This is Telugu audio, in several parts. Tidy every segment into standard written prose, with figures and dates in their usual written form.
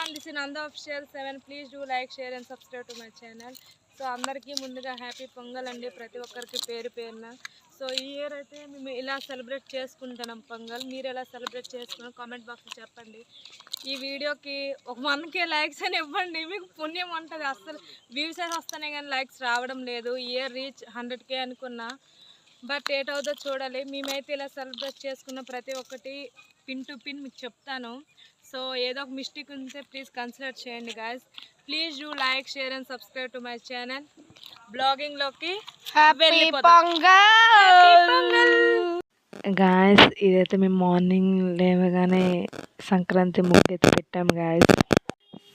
everyone, this is Nanda Official 7. Please do like, share and subscribe to my channel. So అందరికీ ముందుగా హ్యాపీ పొంగల్ అండి, ప్రతి ఒక్కరికి పేరు పేరున. సో ఈ ఇయర్ అయితే మేము ఇలా సెలబ్రేట్ చేసుకుంటున్నాం పొంగల్. మీరు ఎలా సెలబ్రేట్ చేసుకున్నాం కామెంట్ బాక్స్లో చెప్పండి. ఈ వీడియోకి ఒక 1K లైక్స్ అని ఇవ్వండి, మీకు పుణ్యం ఉంటుంది. అస్సలు వ్యూస్ అయితే వస్తున్నాయి కానీ లైక్స్ రావడం లేదు. ఈ ఇయర్ రీచ్ 100K అనుకున్నా, బట్ ఏటవుదో చూడాలి. మేమైతే ఇలా సెలబ్రేట్ చేసుకున్న ప్రతి ఒక్కటి పిన్ టు పిన్ మీకు చెప్తాను. సో ఏదో ఒక మిస్టేక్ ఉంటే ప్లీజ్ కన్సిడర్ చేయండి guys. Please do like, share and subscribe to my channel. బ్లాగింగ్లోకి గాయస్, ఇదైతే మేము మార్నింగ్ లేవగానే సంక్రాంతి ముగ్గు అయితే పెట్టాం గాయస్.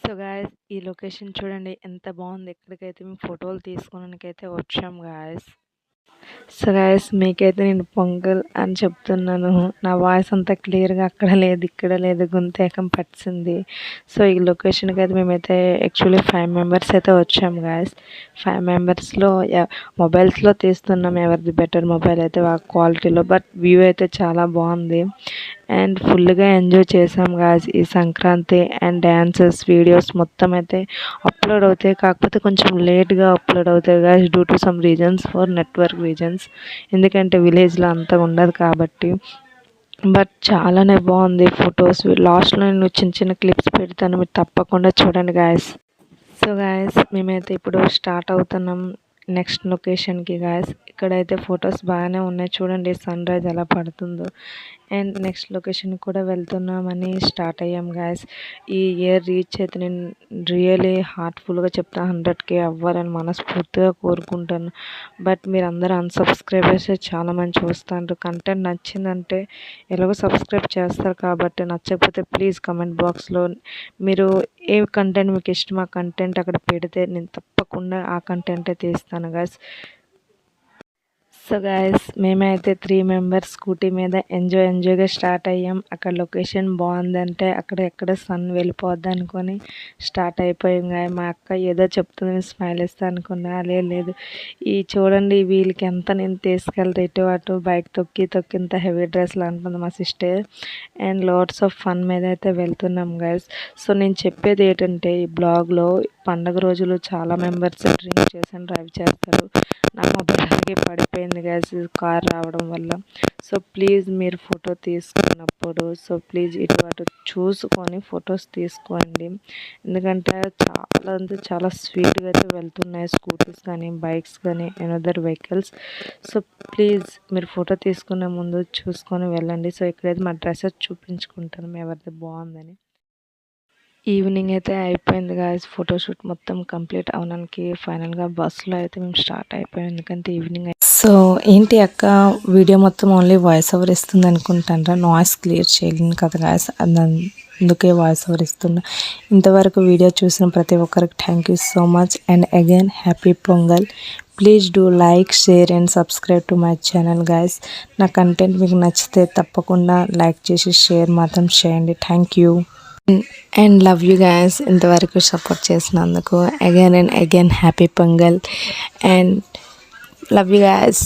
సో గాయస్, ఈ లొకేషన్ చూడండి ఎంత బాగుంది. ఎక్కడికైతే మేము ఫోటోలు తీసుకోవడానికి అయితే వచ్చాం గాయస్. సో గాయస్, మీకైతే నేను పొంగల్ అని చెప్తున్నాను, నా వాయిస్ అంతా క్లియర్గా అక్కడ లేదు ఇక్కడ లేదు, గొంతేకం పట్టింది. సో ఈ లొకేషన్కి అయితే మేమైతే యాక్చువల్లీ 5 మెంబర్స్ అయితే వచ్చాము గాయస్. 5 మెంబర్స్లో మొబైల్స్లో తీస్తున్నాం, ఎవరిది బెటర్ మొబైల్ అయితే ఆ క్వాలిటీలో. బట్ వ్యూ అయితే చాలా బాగుంది అండ్ ఫుల్గా ఎంజాయ్ చేసాం గాయస్ ఈ సంక్రాంతి. అండ్ డ్యాన్సెస్ వీడియోస్ మొత్తం అయితే అప్లోడ్ అవుతాయి, కాకపోతే కొంచెం లేట్గా అప్లోడ్ అవుతాయి guys, due to some reasons, for network reasons. ఎందుకంటే విలేజ్లో అంత ఉండదు కాబట్టి. బట్ చాలానే బాగుంది ఫొటోస్. లాస్ట్లో నేను చిన్న చిన్న క్లిప్స్ పెడతాను, మీరు తప్పకుండా చూడండి గాయస్. సో గాయస్, మేమైతే ఇప్పుడు స్టార్ట్ అవుతున్నాం నెక్స్ట్ లొకేషన్కి గాయస్. ఇక్కడైతే ఫొటోస్ బాగానే ఉన్నాయి, చూడండి సన్ రైజ్ ఎలా పడుతుందో. అండ్ నెక్స్ట్ లొకేషన్ కూడా వెళ్తున్నామని స్టార్ట్ అయ్యాం గాయస్. ఈ ఇయర్ రీచ్ అయితే నేను రియలీ హార్ట్ఫుల్గా చెప్తాను, 100K అవ్వాలని మనస్ఫూర్తిగా కోరుకుంటాను. బట్ మీరు అందరూ అన్సబ్స్క్రైబర్స్ చాలా మంది చూస్తారు. కంటెంట్ నచ్చిందంటే ఎలాగో సబ్స్క్రైబ్ చేస్తారు, కాబట్టి నచ్చకపోతే ప్లీజ్ కమెంట్ బాక్స్లో మీరు ఏ కంటెంట్ మీకు ఇష్టం ఆ కంటెంట్ అక్కడ పెడితే నేను తప్పకుండా ఆ కంటెంటే తీస్తాను గాయస్. సో గాయస్, మేమైతే 3 మెంబర్స్ స్కూటీ మీద ఎంజాయ్గా స్టార్ట్ అయ్యాం. అక్కడ లొకేషన్ బాగుందంటే అక్కడ ఎక్కడ సన్ వెళ్ళిపోద్ది అనుకొని స్టార్ట్ అయిపోయాం గాయ. మా అక్క ఏదో చెప్తుంది, స్మైల్ ఇస్తా అనుకున్నా, లేదు. ఈ చూడండి వీళ్ళకి ఎంత నేను తీసుకెళ్తా ఇటు అటు, బైక్ తొక్కి ఇంత హెవీ డ్రెస్లు అంటుంది మా sister. And lots of fun మీద అయితే వెళ్తున్నాం గాయస్. సో నేను చెప్పేది ఏంటంటే, ఈ బ్లాగ్లో పండగ రోజులు చాలా మెంబర్స్ డ్రింక్ చేసి డ్రైవ్ చేస్తారు. నా మొబైల్కి పడిపోయింది గాయస్ కార్ రావడం వల్ల. సో ప్లీజ్ మీరు ఫోటో తీసుకున్నప్పుడు ప్లీజ్ ఇటు అటు చూసుకొని ఫొటోస్ తీసుకోండి. ఎందుకంటే చాలా స్పీడ్గా అయితే వెళ్తున్నాయి స్కూటీస్ కానీ బైక్స్ కానీ అనదర్ వెహికల్స్. సో ప్లీజ్ మీరు ఫోటో తీసుకునే ముందు చూసుకొని వెళ్ళండి. సో ఇక్కడైతే మా డ్రెస్సెస్ చూపించుకుంటాను ఎవరిది బాగుందని. ఈవినింగ్ అయితే అయిపోయింది గాయస్, ఫోటోషూట్ మొత్తం కంప్లీట్ అవడానికి ఫైనల్గా బస్సులో అయితే మేము స్టార్ట్ అయిపోయాం, ఎందుకంటే ఈవినింగ్. సో ఏంటి అక్క వీడియో మొత్తం ఓన్లీ వాయిస్ ఓవర్ ఇస్తుంది అనుకుంటారా? నాయిస్ క్లియర్ చేయలేను కదా గాయస్, అందుకే వాయిస్ ఓవర్ ఇస్తున్నా. ఇంతవరకు వీడియో చూసిన ప్రతి ఒక్కరికి thank you so much. And again happy pongal. Please do like, share and subscribe to my channel guys. నా కంటెంట్ మీకు నచ్చితే తప్పకుండా లైక్ చేసి షేర్ మాత్రం చేయండి. Thank you and love you guys. ఇంతవరకు సపోర్ట్ చేసినందుకు again and again happy pongal and love you guys.